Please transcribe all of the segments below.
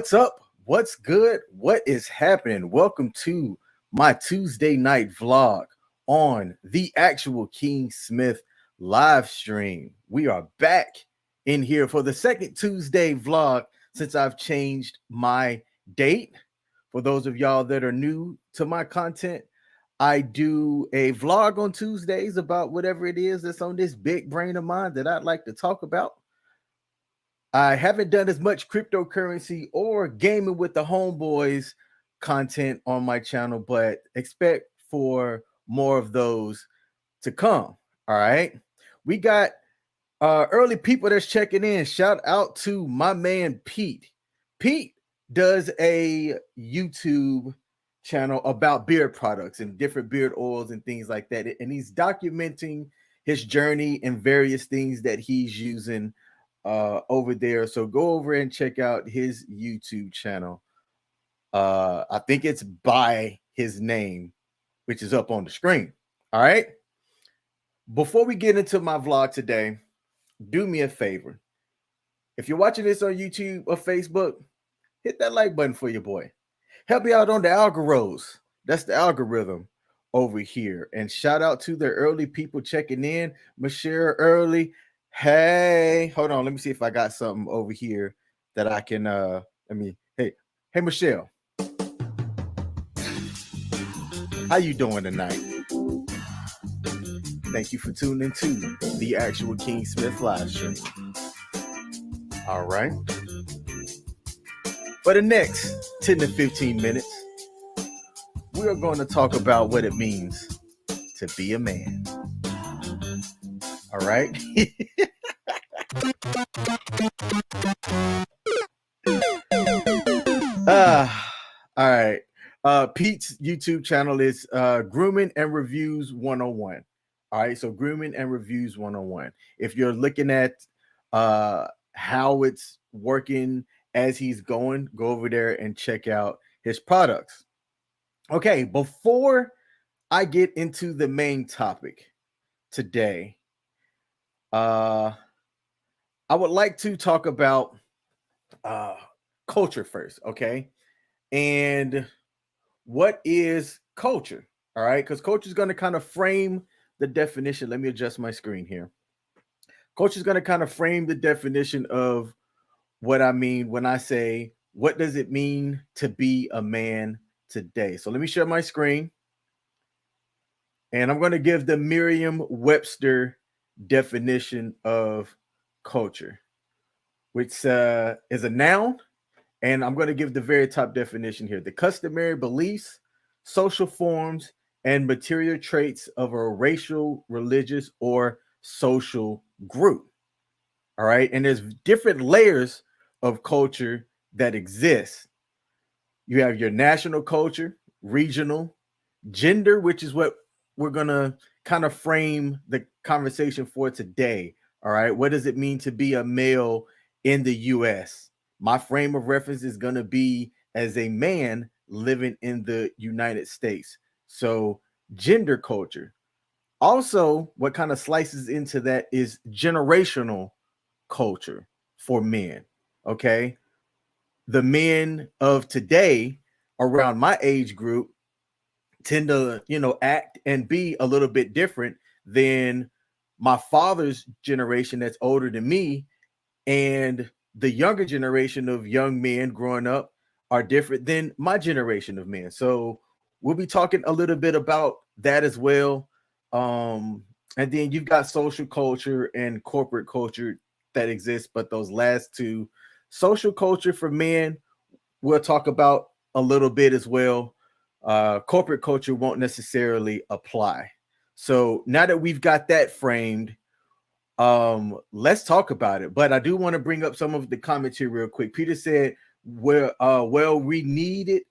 What's up? What's good? What is happening? Welcome to my Tuesday night vlog on the actual King Smith live stream. We are back in here for the second Tuesday vlog since I've changed my date. For those of y'all that are new to my content, I do a vlog on Tuesdays about whatever it is that's on this big brain of mine that I'd like to talk about. I haven't done as much cryptocurrency or gaming with the homeboys content on my channel, but expect for more of those to come. All right. We got early people that's checking in. Shout out to my man Pete. Pete does a YouTube channel about beard products and different beard oils and things like that. And he's documenting his journey and various things that he's using over there. So go over and check out his YouTube channel. I think it's by his name, which is up on the screen. All right. Before we get into my vlog today, do me a favor. If you're watching this on YouTube or Facebook, hit that like button for your boy. Help me out on the algorithms. That's the algorithm over here. And shout out to the early people checking in. Michelle Early. Hey, hold on. Let me see if I got something over here that I can hey Michelle. How you doing tonight? Thank you for tuning to the actual King Smith live stream. All right. For the next 10 to 15 minutes, we are going to talk about what it means to be a man. All right. All right. Pete's YouTube channel is Grooming and Reviews 101. All right. So Grooming and Reviews 101. If you're looking at how it's working as he's going, go over there and check out his products. Okay. Before I get into the main topic today, I would like to talk about culture first, okay? And what is culture? All right, because culture is going to kind of frame the definition. Let me adjust my screen here. Culture is going to kind of frame the definition of what I mean when I say, what does it mean to be a man today? So let me share my screen. And I'm going to give the Merriam-Webster definition of culture, which is a noun. And I'm going to give the very top definition here. The customary beliefs, social forms, and material traits of a racial, religious, or social group. All right. And there's different layers of culture that exist. You have your national culture, regional, gender, which is what we're going to kind of frame the conversation for today. All right. What does it mean to be a male in the U.S.? My frame of reference is going to be as a man living in the United States. So gender culture. Also, what kind of slices into that is generational culture for men. Okay. The men of today around my age group tend to, act and be a little bit different than my father's generation that's older than me, and the younger generation of young men growing up are different than my generation of men. So we'll be talking a little bit about that as well. And then you've got social culture and corporate culture that exists, but those last two, social culture for men, we'll talk about a little bit as well. Corporate culture won't necessarily apply. So now that we've got that framed, let's talk about it. But I do want to bring up some of the comments here real quick. Peter said, well, we needed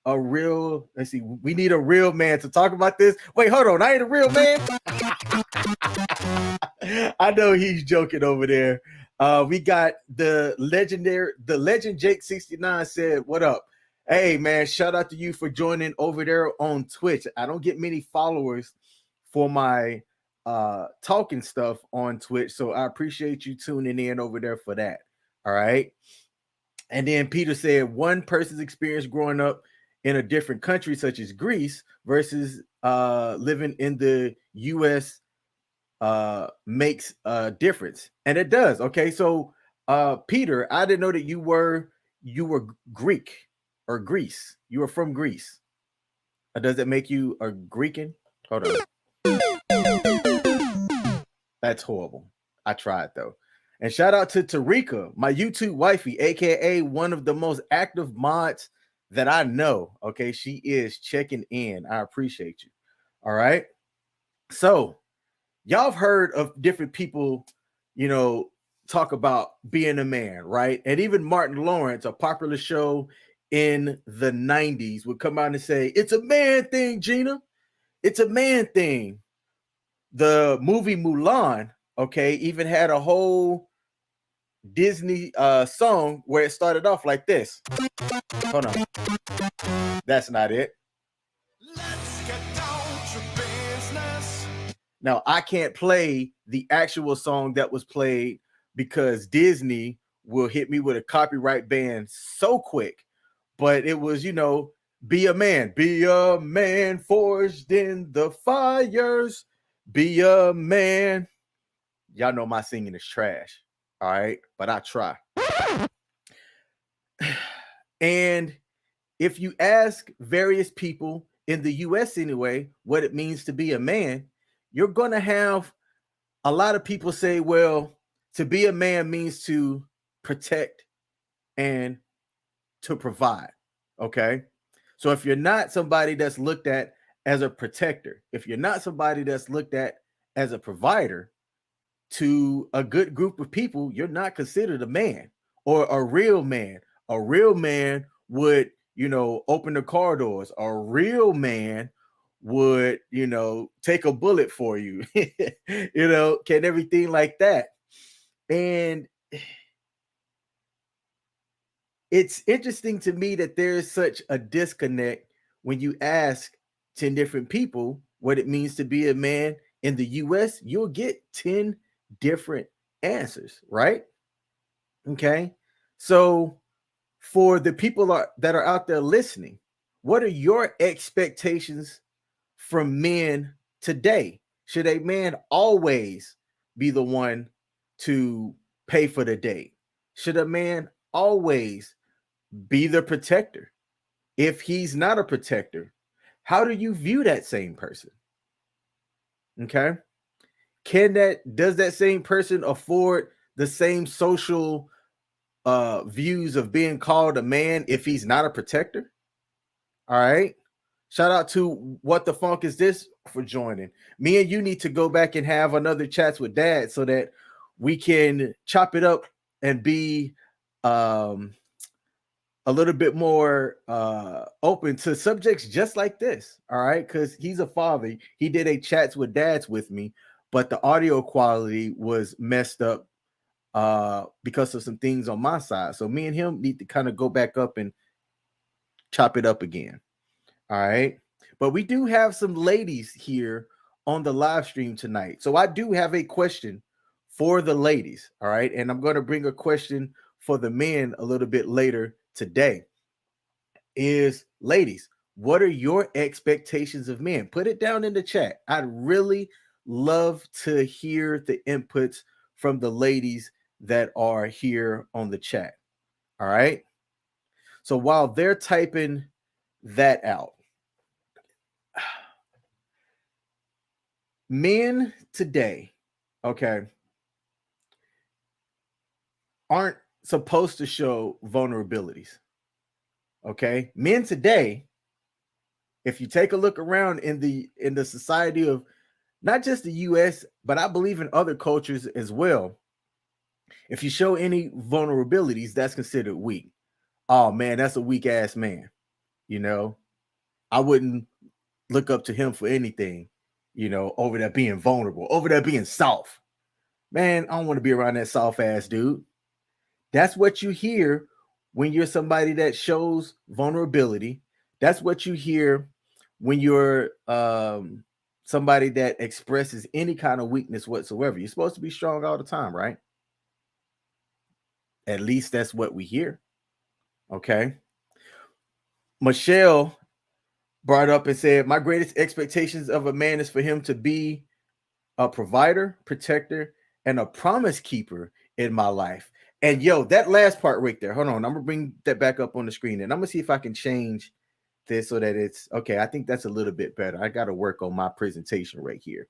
a real, we need a real man to talk about this. Wait, hold on, I ain't a real man. I know he's joking over there. We got the legend Jake 69 said, what up? Hey man, shout out to you for joining over there on Twitch. I don't get many followers for my talking stuff on Twitch, so I appreciate you tuning in over there for that. All right. And then Peter said one person's experience growing up in a different country, such as Greece, versus living in the US makes a difference. And it does. Okay. So Peter, I didn't know that you were Greek or Greece. You were from Greece. Does it make you a Greekan? Hold on. That's horrible. I tried though. And shout out to Tarika, my YouTube wifey, aka one of the most active mods that I know. Okay, she is checking in. I appreciate you. All right. So y'all have heard of different people, talk about being a man, right? And even Martin Lawrence, a popular show in the 90s, would come out and say, "It's a man thing, Gina. It's a man thing." The movie Mulan, okay, even had a whole Disney song where it started off like this. Hold on. That's not it. Let's get down to business. Now, I can't play the actual song that was played because Disney will hit me with a copyright ban so quick. But it was, be a man forged in the fires, be a man. Y'all know my singing is trash. All right, but I try. And if you ask various people in the US anyway, what it means to be a man, you're going to have a lot of people say, well, to be a man means to protect and to provide. Okay. So if you're not somebody that's looked at as a protector, if you're not somebody that's looked at as a provider to a good group of people, you're not considered a man or a real man. A real man would, open the car doors. A real man would, take a bullet for you, can everything like that. And it's interesting to me that there is such a disconnect when you ask 10 different people what it means to be a man in the US, you'll get 10 different answers, right? Okay. So for the people that are out there listening, what are your expectations from men today? Should a man always be the one to pay for the date? Should a man always be the protector? If he's not a protector, how do you view that same person? Okay. Does that same person afford the same social views of being called a man if he's not a protector? All right. Shout out to What the Funk Is This for joining. Me and you need to go back and have another chats with Dad so that we can chop it up and be a little bit more open to subjects just like this. All right. Because he's a father. He did a chats with dads with me, but the audio quality was messed up because of some things on my side. So me and him need to kind of go back up and chop it up again. All right. But we do have some ladies here on the live stream tonight. So I do have a question for the ladies. All right. And I'm going to bring a question for the men a little bit later today. Is ladies, what are your expectations of men? Put it down in the chat. I'd really love to hear the inputs from the ladies that are here on the chat. All right. So while they're typing that out, men today, okay, aren't supposed to show vulnerabilities. Okay, men today, if you take a look around in the society of not just the US, but I believe in other cultures as well, if you show any vulnerabilities, that's considered weak. Oh man, that's a weak ass man. I wouldn't look up to him for anything, over there being vulnerable, over there being soft. Man, I don't want to be around that soft ass dude. That's what you hear when you're somebody that shows vulnerability. That's what you hear when you're somebody that expresses any kind of weakness whatsoever. You're supposed to be strong all the time, right? At least that's what we hear. Okay. Michelle brought up and said, my greatest expectations of a man is for him to be a provider, protector, and a promise keeper in my life. And yo, that last part right there, hold on, I'm gonna bring that back up on the screen and I'm gonna see if I can change this so that it's okay. I think that's a little bit better. I got to work on my presentation right here.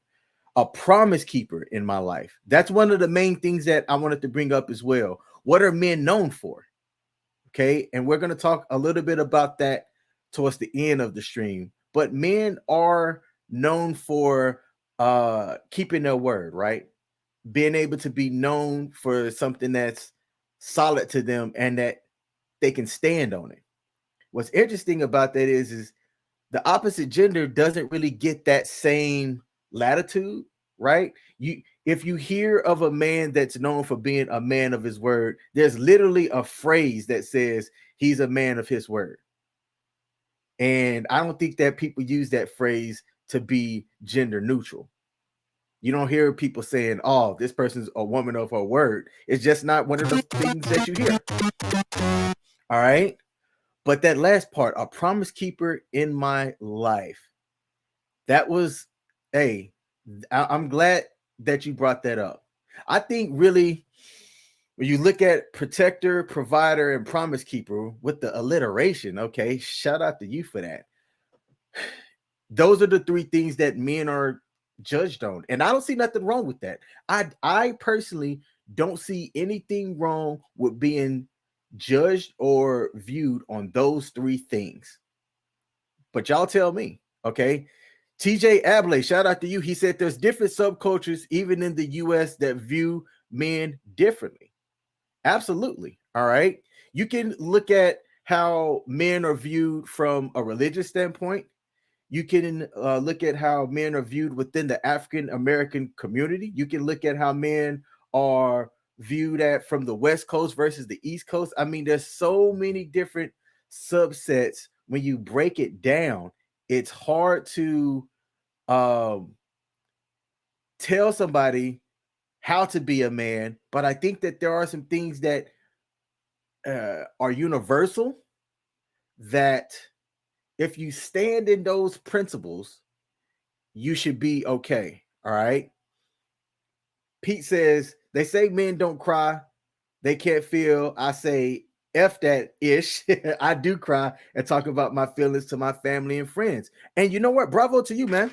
A promise keeper in my life. That's one of the main things that I wanted to bring up as well. What are men known for? Okay. And we're going to talk a little bit about that towards the end of the stream. But men are known for keeping their word, right? Being able to be known for something that's solid to them and that they can stand on it. What's interesting about that is the opposite gender doesn't really get that same latitude, right? If you hear of a man that's known for being a man of his word, there's literally a phrase that says he's a man of his word. And I don't think that people use that phrase to be gender neutral. You don't hear people saying, oh, this person's a woman of her word. It's just not one of the things that you hear. All right. But that last part, a promise keeper in my life, that was, hey, I'm glad that you brought that up. I think really, when you look at protector, provider, and promise keeper with the alliteration, okay, shout out to you for that. Those are the three things that men are judged on. And I don't see nothing wrong with that. I personally don't see anything wrong with being judged or viewed on those three things. But y'all tell me, okay? TJ Ablay, shout out to you. He said there's different subcultures, even in the US, that view men differently. Absolutely. All right. You can look at how men are viewed from a religious standpoint. You can look at how men are viewed within the African American community. You can look at how men are viewed at from the West Coast versus the East Coast. I mean, there's so many different subsets. When you break it down, it's hard to tell somebody how to be a man, but I think that there are some things that are universal that if you stand in those principles, you should be okay. All right. Pete says they say men don't cry, they can't feel. I say F that ish. I do cry and talk about my feelings to my family and friends. And you know what? Bravo to you, man.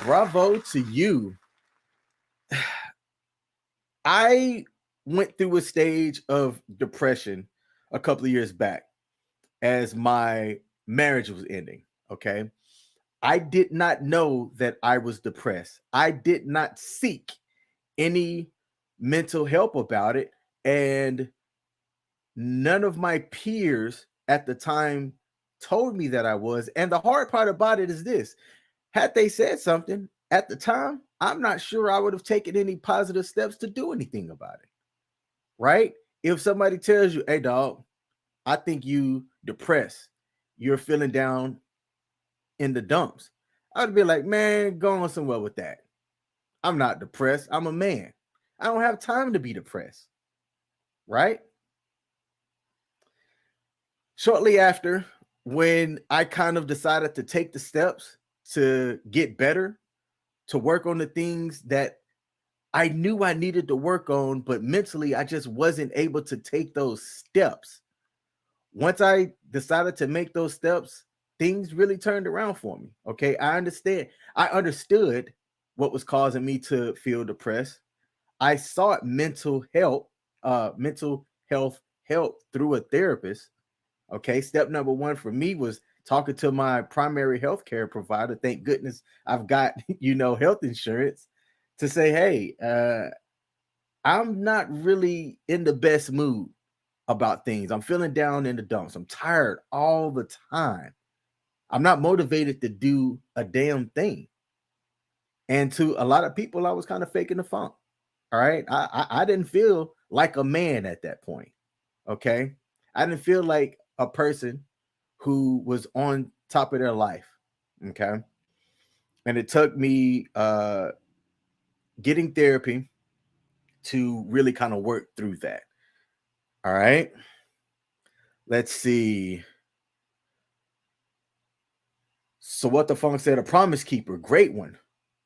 Bravo to you. I went through a stage of depression a couple of years back as my marriage was ending. Okay. I did not know that I was depressed. I did not seek any mental help about it. And none of my peers at the time told me that I was. And the hard part about it is this: had they said something at the time, I'm not sure I would have taken any positive steps to do anything about it. Right? If somebody tells you, hey, dog, I think you depressed, you're feeling down in the dumps, I'd be like, man, go on somewhere with that. I'm not depressed. I'm a man. I don't have time to be depressed. Right? Shortly after, when I kind of decided to take the steps to get better, to work on the things that I knew I needed to work on, but mentally I just wasn't able to take those steps. Once I decided to make those steps, things really turned around for me. Okay. I understood what was causing me to feel depressed. I sought mental health help through a therapist. Okay. Step number one for me was talking to my primary health care provider. Thank goodness I've got, health insurance, to say, hey, I'm not really in the best mood about things. I'm feeling down in the dumps. I'm tired all the time. I'm not motivated to do a damn thing. And to a lot of people, I was kind of faking the funk. All right. I didn't feel like a man at that point. Okay. I didn't feel like a person who was on top of their life. Okay. And it took me getting therapy to really kind of work through that. All right. Let's see. So what the funk said, a promise keeper, great one.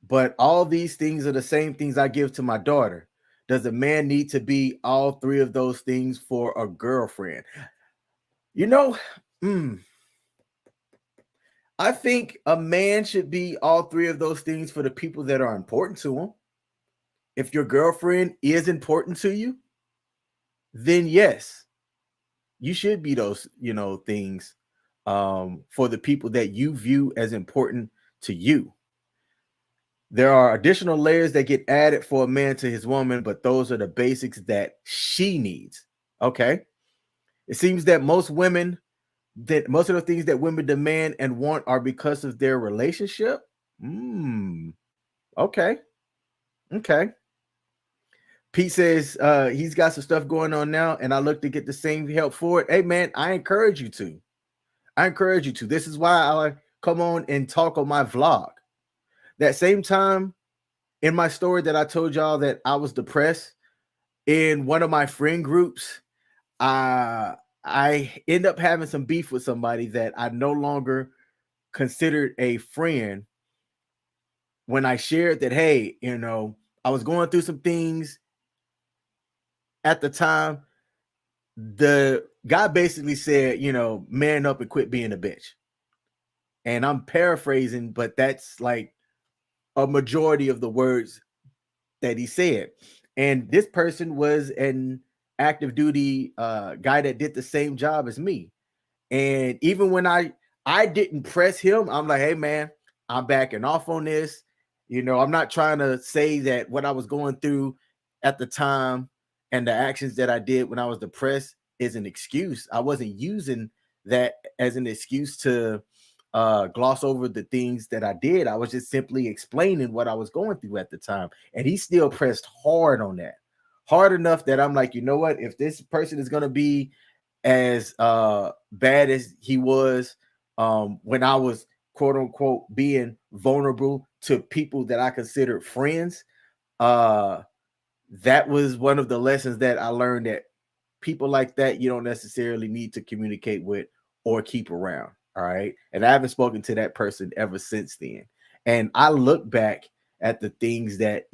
But all these things are the same things I give to my daughter. Does a man need to be all three of those things for a girlfriend? You know, mm, I think a man should be all three of those things for the people that are important to him. If your girlfriend is important to you, then yes, you should be those, things for the people that you view as important to you. There are additional layers that get added for a man to his woman, but those are the basics that she needs. Okay. It seems that most of the things that women demand and want are because of their relationship. Okay. Okay. Pete says he's got some stuff going on now, and I look to get the same help for it. Hey, man, I encourage you to. I encourage you to. This is why I come on and talk on my vlog. That same time in my story that I told y'all that I was depressed in one of my friend groups, I end up having some beef with somebody that I no longer considered a friend when I shared that, hey, I was going through some things at the time. The guy basically said, man up and quit being a bitch. And I'm paraphrasing, but that's like a majority of the words that he said. And this person was an active duty guy that did the same job as me. And even when I didn't press him, I'm like, hey man, I'm backing off on this. I'm not trying to say that what I was going through at the time and the actions that I did when I was depressed is an excuse. I wasn't using that as an excuse to gloss over the things that I did. I was just simply explaining what I was going through at the time. And he still pressed hard on that. Hard enough that I'm like, you know what? If this person is gonna be as bad as he was when I was quote unquote being vulnerable to people that I considered friends, that was one of the lessons that I learned, that people like that you don't necessarily need to communicate with or keep around. All right. And I haven't spoken to that person ever since then. And I look back at the things that,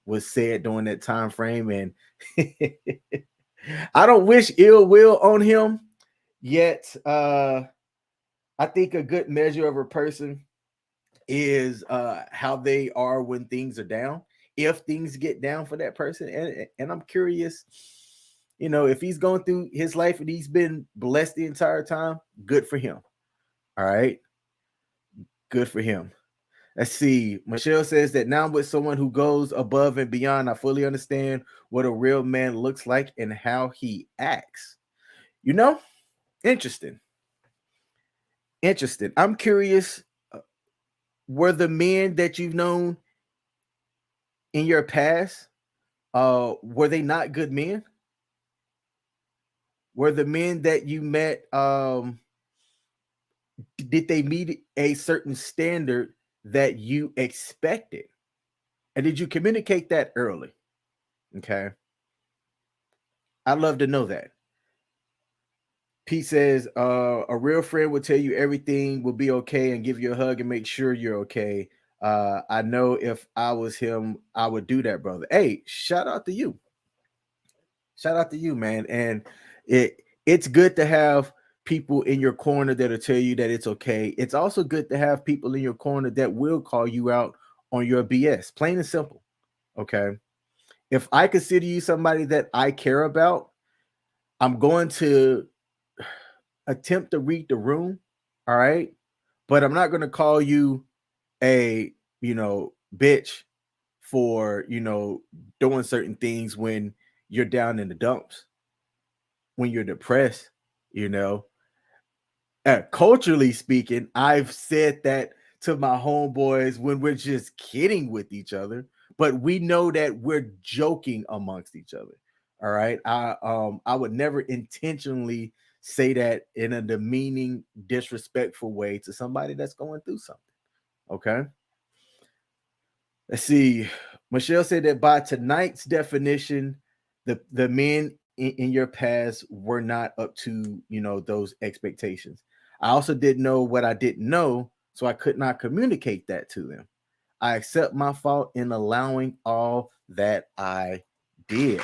was said during that time frame, and I don't wish ill will on him, yet I think a good measure of a person is how they are when things are down, if things get down for that person. And I'm curious, if he's going through his life and he's been blessed the entire time, good for him. All right, good for him. Let's see. Michelle says that now with someone who goes above and beyond, I fully understand what a real man looks like and how he acts. You know, interesting. Interesting. I'm curious, were the men that you've known in your past, were they not good men? Were the men that you met, did they meet a certain standard that you expected? And did you communicate that early? Okay. I'd love to know that. Pete says, a real friend will tell you everything will be okay and give you a hug and make sure you're okay. I know if I was him, I would do that, brother. Hey, shout out to you. Shout out to you, man. And it's good to have people in your corner that'll tell you that it's okay. It's also good to have people in your corner that will call you out on your BS. Plain and simple. Okay. If I consider you somebody that I care about, I'm going to attempt to read the room. All right. But I'm not going to call you a, bitch for, doing certain things when you're down in the dumps, when you're depressed, you know. Culturally speaking, I've said that to my homeboys when we're just kidding with each other, but we know that we're joking amongst each other. All right. I would never intentionally say that in a demeaning, disrespectful way to somebody that's going through something. Okay. Let's see. Michelle said that by tonight's definition, the men in your past were not up to, those expectations. I also didn't know what I didn't know, so I could not communicate that to them. I accept my fault in allowing all that I did.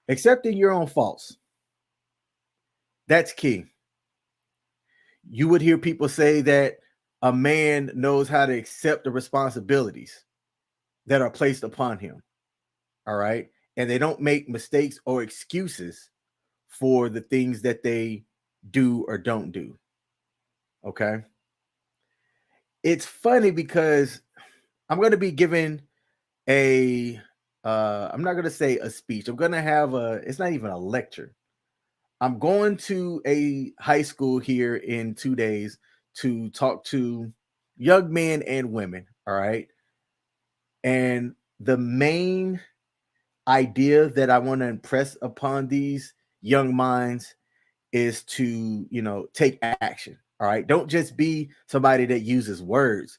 Accepting your own faults. That's key. You would hear people say that a man knows how to accept the responsibilities that are placed upon him. All right. And they don't make mistakes or excuses for the things that they do or don't do. Okay. It's funny because I'm going to be giving I'm not going to say a speech. I'm going to have it's not even a lecture. I'm going to a high school here in 2 days to talk to young men and women. All right. And the main idea that I want to impress upon these young minds is to, take action. All right. Don't just be somebody that uses words,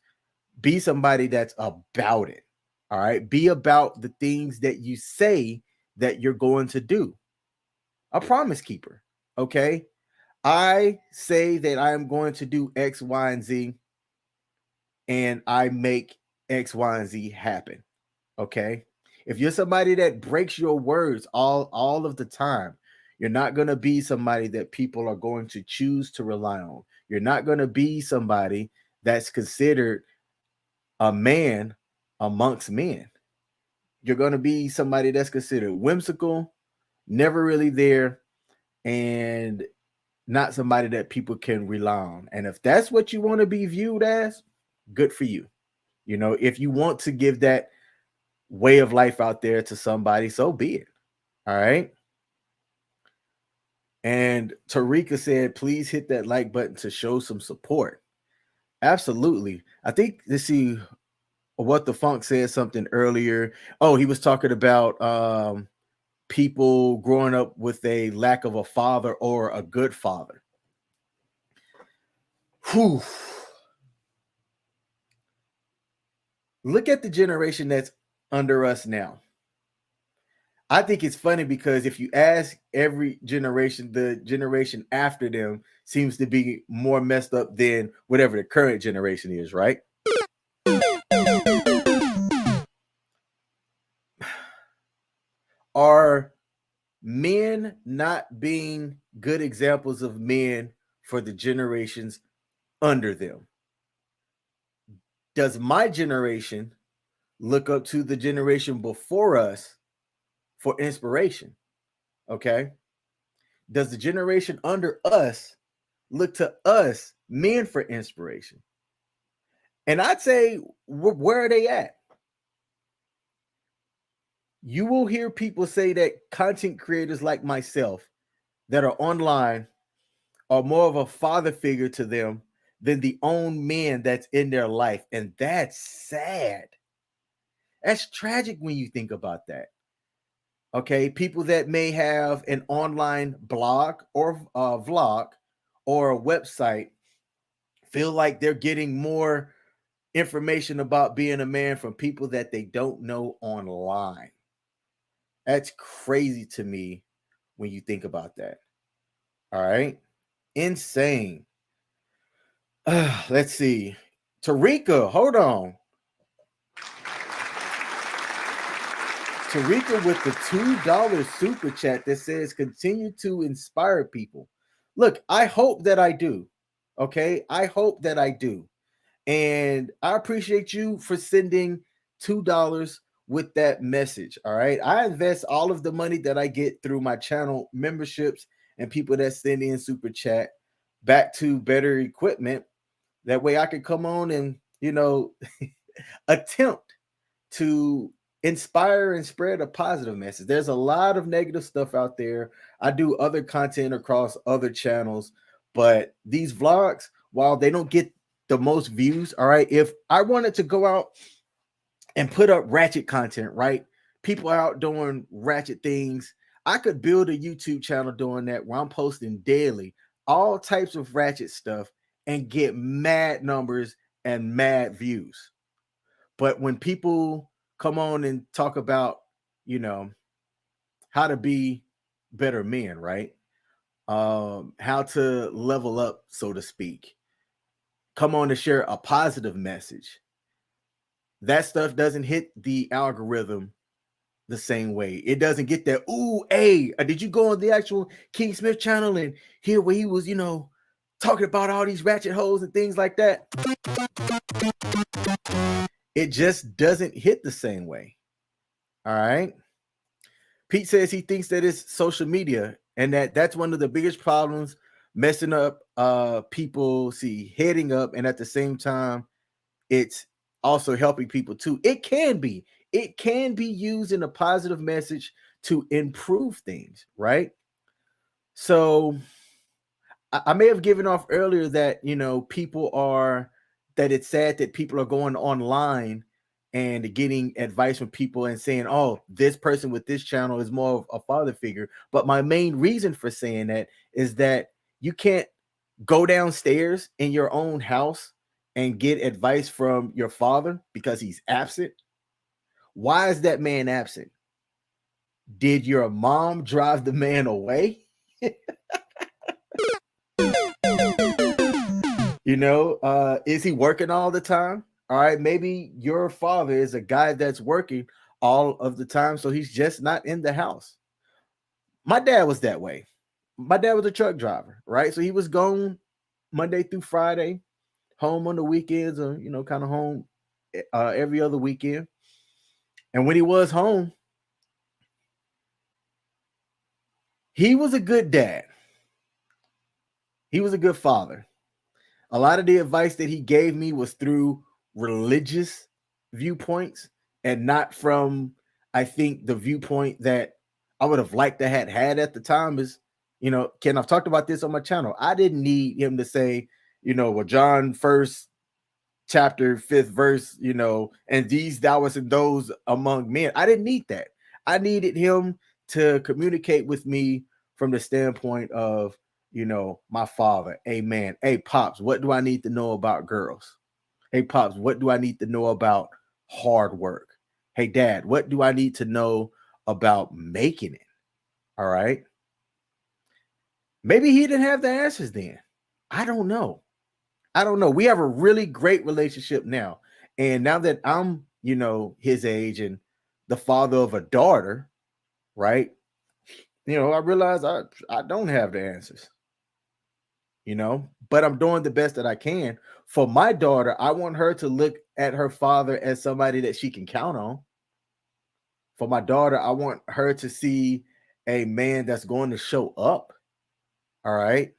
be somebody that's about it. All right. Be about the things that you say that you're going to do. A promise keeper. Okay. I say that I am going to do X, Y, and Z, and I make X, Y, and Z happen. Okay. If you're somebody that breaks your words all of the time, you're not going to be somebody that people are going to choose to rely on. You're not going to be somebody that's considered a man amongst men. You're going to be somebody that's considered whimsical, never really there, and not somebody that people can rely on. And if that's what you want to be viewed as, good for you. If you want to give that way of life out there to somebody, so be it. All right. And Tarika said, please hit that like button to show some support. Absolutely. I think, let's see, what the funk said something earlier. Oh, he was talking about people growing up with a lack of a father or a good father. Whew. Look at the generation that's under us now. I think it's funny because if you ask every generation, the generation after them seems to be more messed up than whatever the current generation is, right? Are men not being good examples of men for the generations under them? Does my generation look up to the generation before us for inspiration? Okay. Does the generation under us look to us, men, for inspiration? And I'd say, where are they at? You will hear people say that content creators like myself that are online are more of a father figure to them than the own man that's in their life. And that's sad. That's tragic when you think about that. Okay. People that may have an online blog or a vlog or a website feel like they're getting more information about being a man from people that they don't know online. That's crazy to me when you think about that. All right. Insane. Let's see. Tarika, hold on. Tarika with the $2 super chat that says continue to inspire people. Look, I hope that I do. Okay. I hope that I do. And I appreciate you for sending $2 with that message. All right. I invest all of the money that I get through my channel memberships and people that send in super chat back to better equipment. That way I could come on and, attempt to inspire and spread a positive message. There's a lot of negative stuff out there. I do other content across other channels, but these vlogs, while they don't get the most views, all right, if I wanted to go out and put up ratchet content, right, people out doing ratchet things, I could build a YouTube channel doing that where I'm posting daily all types of ratchet stuff and get mad numbers and mad views. But when people come on and talk about, you know, how to be better men, right? How to level up, so to speak, come on to share a positive message. That stuff doesn't hit the algorithm the same way. It doesn't get that, ooh, hey, did you go on the actual King Smith channel and hear where he was, talking about all these ratchet hoes and things like that? It just doesn't hit the same way. All right. Pete says he thinks that it's social media and that's one of the biggest problems, messing up people, heading up, and at the same time, it's also helping people too. It can be used in a positive message to improve things, right? So I may have given off earlier that that it's sad that people are going online and getting advice from people and saying, oh, this person with this channel is more of a father figure. But my main reason for saying that is that you can't go downstairs in your own house and get advice from your father because he's absent. Why is that man absent? Did your mom drive the man away? Is he working all the time? All right, maybe your father is a guy that's working all of the time, so he's just not in the house. My dad was that way. My dad was a truck driver, right? So he was gone Monday through Friday, home on the weekends, or kind of home every other weekend. And when he was home, he was a good dad. He was a good father. A lot of the advice that he gave me was through religious viewpoints and not from, I think, the viewpoint that I would have liked to had at the time. Is, Ken, I've talked about this on my channel. I didn't need him to say, well, John 1st chapter 5th verse, and these thou and those among men. I didn't need that. I needed him to communicate with me from the standpoint of, my father. Hey, man. Hey, Pops, what do I need to know about girls? Hey, Pops, what do I need to know about hard work? Hey, Dad, what do I need to know about making it? All right. Maybe he didn't have the answers then. I don't know. We have a really great relationship now. And now that I'm, his age and the father of a daughter, right? I realize I don't have the answers. But I'm doing the best that I can for my daughter. I want her to look at her father as somebody that she can count on. For my daughter, I want her to see a man that's going to show up. All right.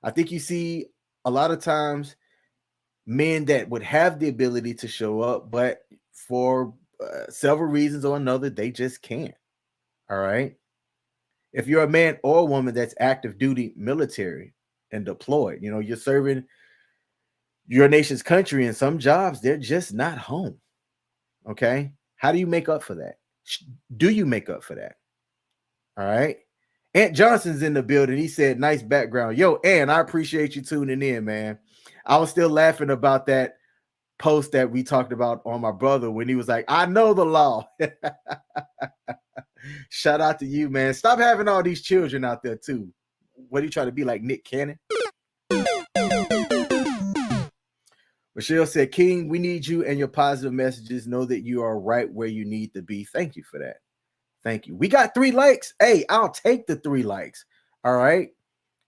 I think you see a lot of times men that would have the ability to show up, but for several reasons or another, they just can't. All right. If you're a man or a woman that's active duty military and deployed, you're serving your nation's country, in some jobs, they're just not home. Okay. How do you make up for that? Do you make up for that? All right. Ant Johnson's in the building. He said, nice background. Yo, Ant, I appreciate you tuning in, man. I was still laughing about that post that we talked about on my brother when he was like, I know the law. Shout out to you, man. Stop having all these children out there, too. What are you trying to be, like Nick Cannon? Michelle said, King, we need you and your positive messages. Know that you are right where you need to be. Thank you for that. Thank you. We got 3 likes. Hey, I'll take the 3 likes. All right.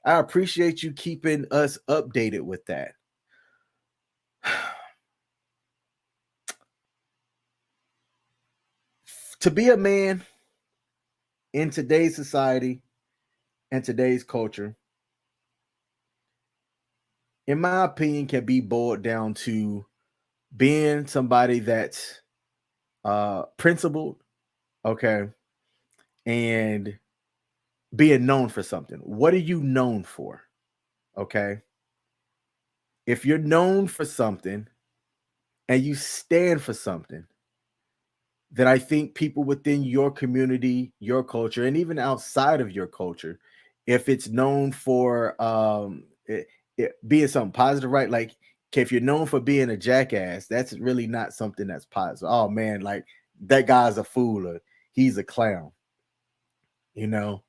I appreciate you keeping us updated with that. To be a man in today's society and today's culture, in my opinion, can be boiled down to being somebody that's principled, okay, and being known for something. What are you known for? Okay. If you're known for something and you stand for something, then I think people within your community, your culture, and even outside of your culture, if it's known for being something positive, right? Like Okay, if you're known for being a jackass, that's really not something that's positive. Oh man, like that guy's a fool or he's a clown. You know,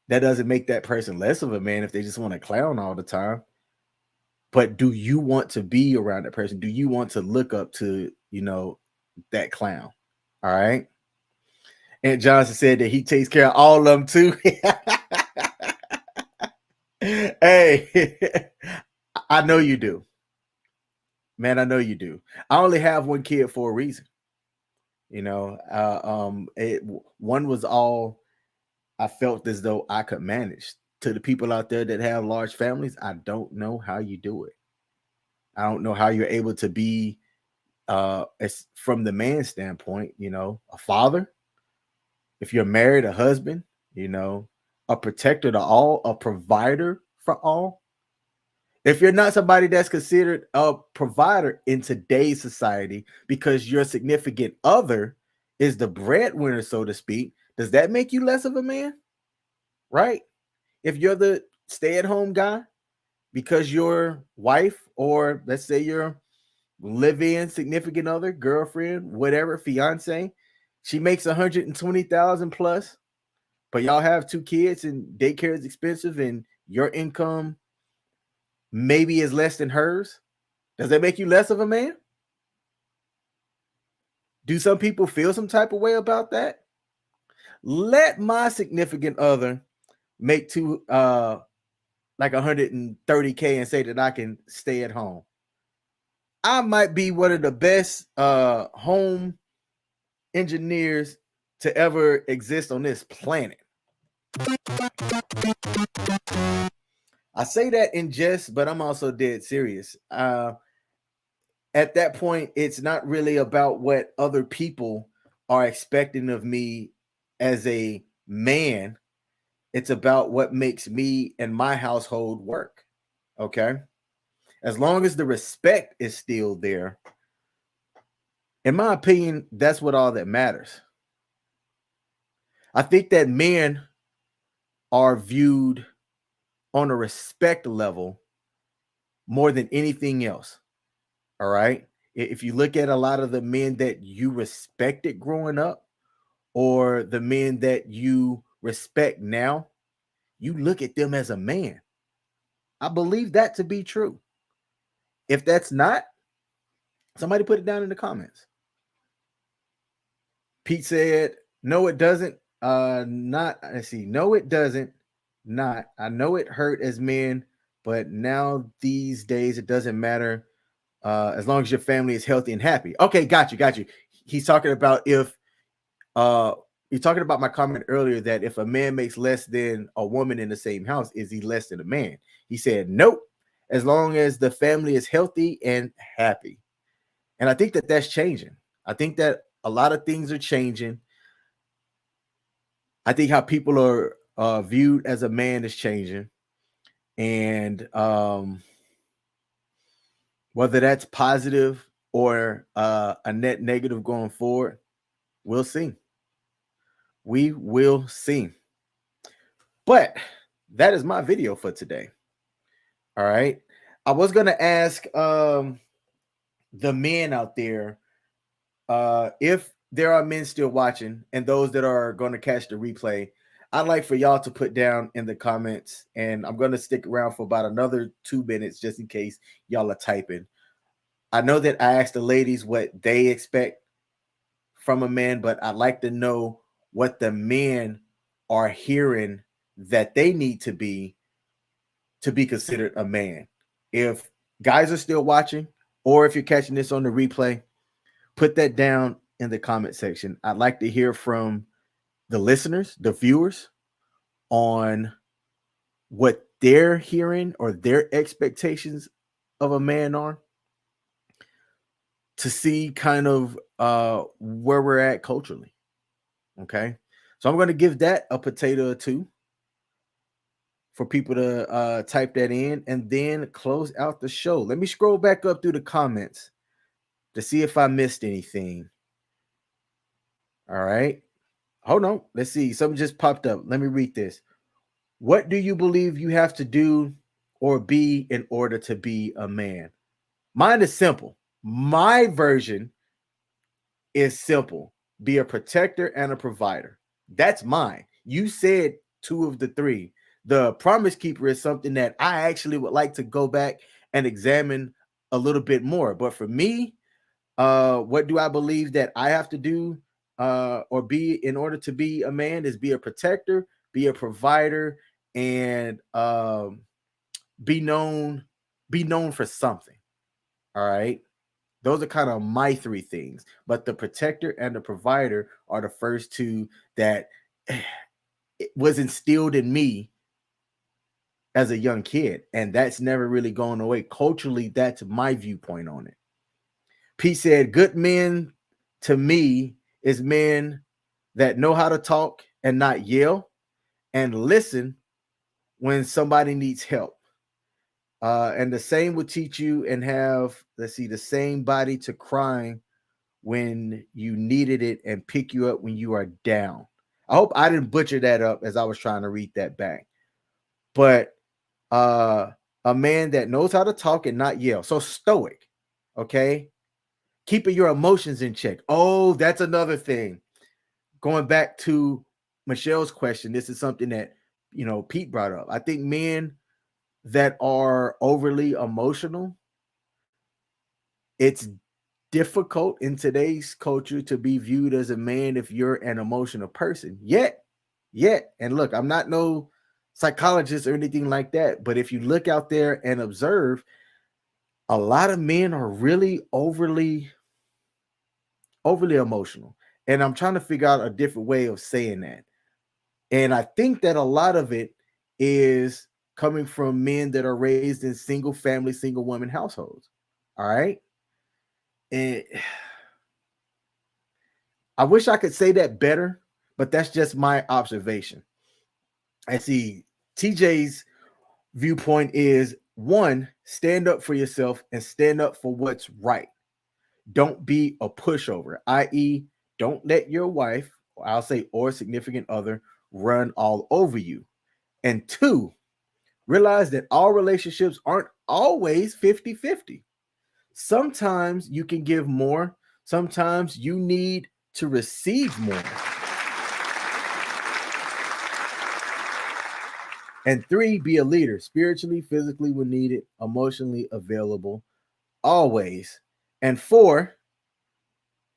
that doesn't make that person less of a man if they just want to clown all the time. But do you want to be around that person? Do you want to look up to, that clown? All right. And Johnson said that he takes care of all of them too. Hey, I know you do. Man, I know you do. I only have one kid for a reason. One was all I felt as though I could manage. To the people out there that have large families, I don't know how you do it. I don't know how you're able to be as from the man standpoint, a father, if you're married, a husband, a protector to all, a provider for all. If you're not somebody that's considered a provider in today's society because your significant other is the breadwinner, so to speak, does that make you less of a man? Right? If you're the stay-at-home guy because your wife, or let's say your live-in significant other, girlfriend, whatever, fiance, she makes 120,000 plus, but y'all have 2 kids and daycare is expensive and your income maybe is less than hers, does that make you less of a man? Do some people feel some type of way about that? Let my significant other make like 130K and say that I can stay at home. I might be one of the best home engineers to ever exist on this planet. I say that in jest, but I'm also dead serious. At that point, it's not really about what other people are expecting of me as a man. It's about what makes me and my household work. Okay. As long as the respect is still there, in my opinion, that's what all that matters. I think that men are viewed on a respect level more than anything else. All right. If you look at a lot of the men that you respected growing up or the men that you respect now, you look at them as a man. I believe that to be true. If that's not, somebody put it down in the comments. Pete said, no, it doesn't. Not, let's see. No, it doesn't. Not. I know it hurt as men, but now these days it doesn't matter as long as your family is healthy and happy. Okay, got you. He's talking about if you're talking about my comment earlier that if a man makes less than a woman in the same house, is he less than a man? He said, nope, as long as the family is healthy and happy. And I think that that's changing. I think that a lot of things are changing. I think how people are viewed as a man is changing. And whether that's positive or a net negative going forward, we'll see. We will see. But that is my video for today. All right. I was going to ask the men out there if there are men still watching and those that are going to catch the replay, I'd like for y'all to put down in the comments, and I'm going to stick around for about another 2 minutes just in case y'all are typing. I know that I asked the ladies what they expect from a man, but I'd like to know what the men are hearing that they need to be considered a man. If guys are still watching, or if you're catching this on the replay, put that down in the comment section. I'd like to hear from the listeners, the viewers, on what they're hearing or their expectations of a man are, to see kind of where we're at culturally. Okay. So I'm going to give that a potato or two for people to type that in and then close out the show. Let me scroll back up through the comments to see if I missed anything. All right. Hold on. Let's see. Something just popped up. Let me read this. What do you believe you have to do or be in order to be a man? Mine is simple. My version is simple. Be a protector and a provider. That's mine. You said two of the three. The promise keeper is something that I actually would like to go back and examine a little bit more. But for me, what do I believe that I have to do or be in order to be a man is be a protector, be a provider, and be known be known for something. All right. Those are kind of my three things, but the protector and the provider are the first two that it was instilled in me as a young kid, and that's never really going away. Culturally, that's my viewpoint on it. Pete said, "Good men to me is men that know how to talk and not yell, and listen when somebody needs help. And the same would teach you and have, let's see, the same body to crying when you needed it and pick you up when you are down." I hope I didn't butcher that up as I was trying to read that back. But uh a man that knows how to talk and not yell. So stoic, okay? Keeping your emotions in check. Oh, that's another thing. Going back to Michelle's question, this is something that Pete brought up. I think men that are overly emotional, it's difficult in today's culture to be viewed as a man if you're an emotional person. Yet, and look, I'm not no psychologist or anything like that, but if you look out there and observe, a lot of men are really overly emotional. And I'm trying to figure out a different way of saying that. And I think that a lot of it is coming from men that are raised in single family, single woman households. All right. And I wish I could say that better, but that's just my observation. I see TJ's viewpoint is one, stand up for yourself and stand up for what's right. Don't be a pushover, i.e., don't let your wife, I'll say, or significant other run all over you. And two, realize that all relationships aren't always 50-50. Sometimes you can give more, sometimes you need to receive more. And three, be a leader, spiritually, physically when needed, emotionally available, always. And four,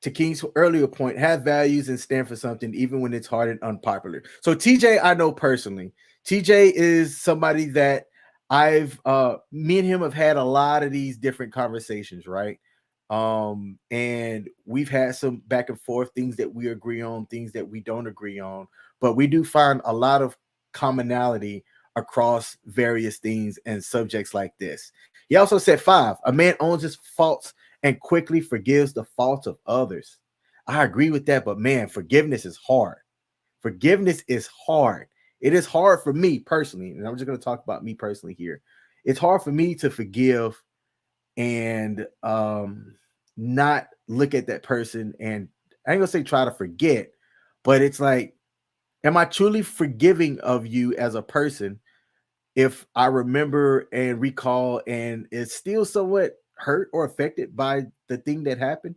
to King's earlier point, have values and stand for something, even when it's hard and unpopular. So TJ, I know personally. TJ is somebody that me and him have had a lot of these different conversations, right? And we've had some back and forth, things that we agree on, things that we don't agree on, but we do find a lot of commonality across various things and subjects like this. He also said five, a man owns his faults and quickly forgives the faults of others. I agree with that, but man, forgiveness is hard. Forgiveness is hard. It is hard for me personally, and I'm just going to talk about me personally here. It's hard for me to forgive and not look at that person, and I ain't gonna say try to forget, but it's like, am I truly forgiving of you as a person if I remember and recall and it's still somewhat hurt or affected by the thing that happened?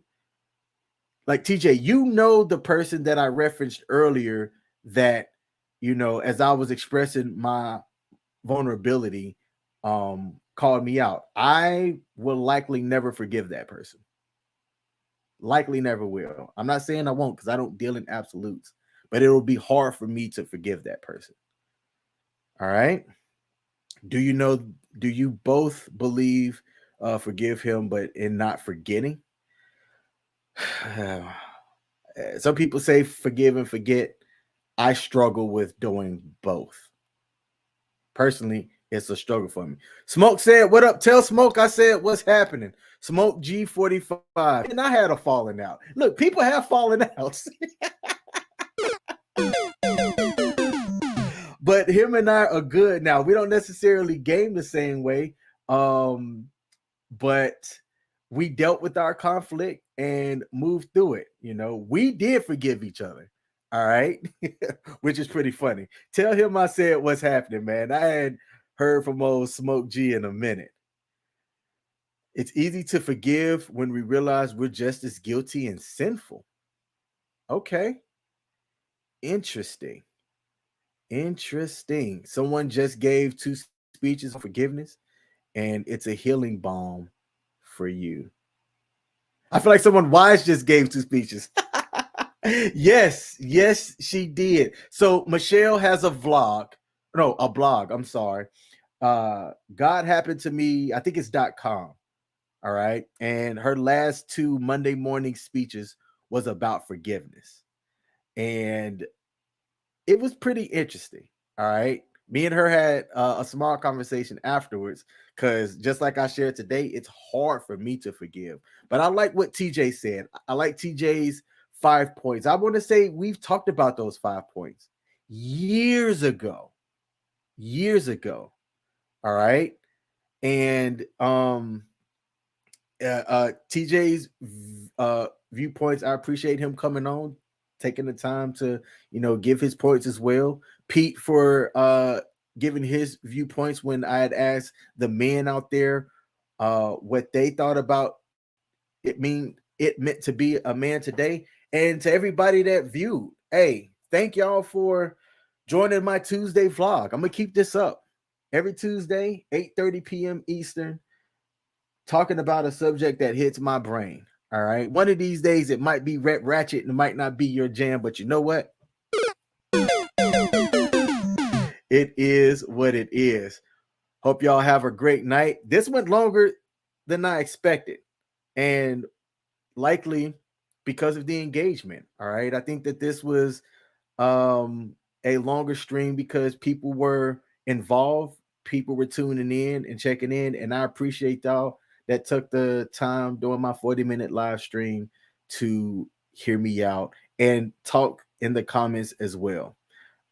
Like TJ, the person that I referenced earlier that, as I was expressing my vulnerability, called me out. I will likely never forgive that person. Likely never will. I'm not saying I won't because I don't deal in absolutes, but it will be hard for me to forgive that person. All right. Do you both believe forgive him, but in not forgetting? Some people say forgive and forget. I struggle with doing both. Personally, it's a struggle for me. Smoke said, "What up?" Tell Smoke I said, "What's happening?" Smoke G45. And I had a falling out. Look, people have fallen outs. But him and I are good now. We don't necessarily game the same way. But we dealt with our conflict and moved through it. We did forgive each other. All right. Which is pretty funny. Tell him I said what's happening, man. I had heard from old Smoke G in a minute. It's easy to forgive when we realize we're just as guilty and sinful. Okay. Interesting. Interesting. Someone just gave two speeches on forgiveness, and it's a healing balm for you. I feel like someone wise just gave two speeches. Yes, she did. So Michelle has a vlog. No, a blog. I'm sorry. God happened to me, I think it's .com. All right. And her last two Monday morning speeches was about forgiveness. And it was pretty interesting. All right. Me and her had a small conversation afterwards because just like I shared today, it's hard for me to forgive. But I like what TJ said. I like TJ's 5 points. I want to say we've talked about those 5 points years ago. Years ago. All right. And TJ's viewpoints, I appreciate him coming on, taking the time to give his points as well. Pete for giving his viewpoints when I had asked the men out there what they thought about it meant to be a man today. And to everybody that viewed, hey, thank y'all for joining my Tuesday vlog. I'm gonna keep this up every Tuesday, 8:30 p.m. Eastern, talking about a subject that hits my brain. All right. One of these days, it might be ratchet and it might not be your jam, but you know what? It is what it is. Hope y'all have a great night. This went longer than I expected, and likely because of the engagement. All right. I think that this was a longer stream because people were involved, people were tuning in and checking in, and I appreciate y'all that took the time during my 40-minute live stream to hear me out and talk in the comments as well.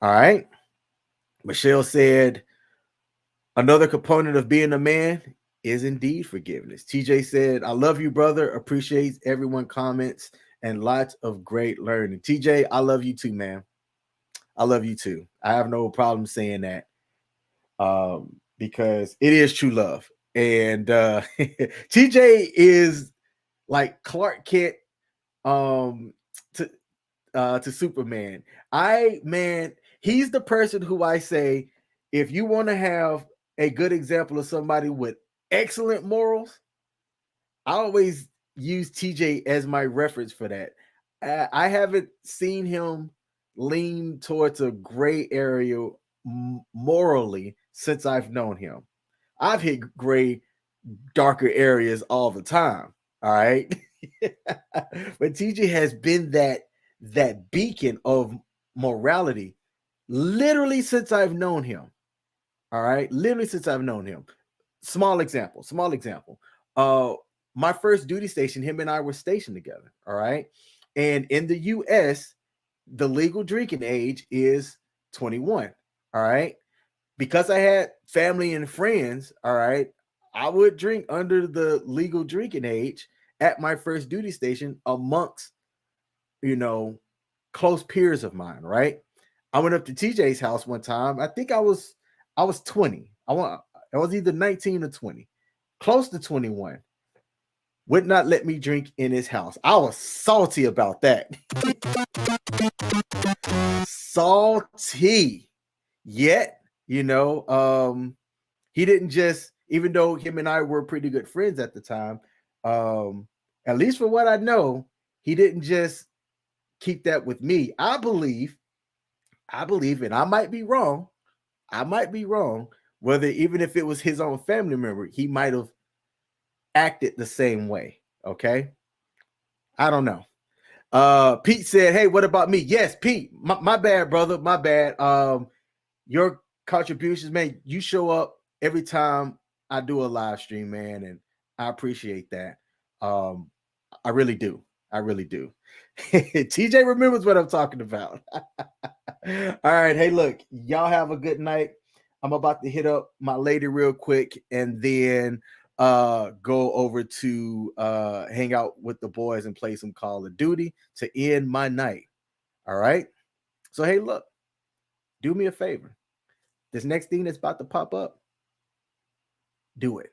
All right. Michelle said another component of being a man is indeed forgiveness. TJ said, I love you, brother. Appreciates everyone comments and lots of great learning. TJ, I love you too, man. I love you too. I have no problem saying that because it is true love. And TJ is like Clark Kent to Superman. He's the person who I say, if you want to have a good example of somebody with excellent morals, I always use TJ as my reference for that. I haven't seen him lean towards a gray area morally since I've known him. I've hit gray, darker areas all the time. All right. But TJ has been that beacon of morality literally since I've known him. All right. Literally since I've known him. Small example. My first duty station, him and I were stationed together. All right. And in the US, the legal drinking age is 21. All right. Because I had family and friends, all right, I would drink under the legal drinking age at my first duty station amongst, close peers of mine, right? I went up to TJ's house one time. I think I was 20. I was either 19 or 20, close to 21. Would not let me drink in his house. I was salty about that. Salty. Yet, he didn't just, even though him and I were pretty good friends at the time, at least for what I know, he didn't just keep that with me. I believe, and I might be wrong, whether even if it was his own family member, he might have acted the same way. Okay. I don't know. Pete said, hey, what about me? Yes, Pete, my bad, brother. My bad. Your contributions, man, you show up every time I do a live stream, man, and I appreciate that. I really do. TJ remembers what I'm talking about. All right. Hey, look, y'all have a good night. I'm about to hit up my lady real quick and then go over to hang out with the boys and play some Call of Duty to end my night. All right. So hey, look, do me a favor. This next thing that's about to pop up, do it.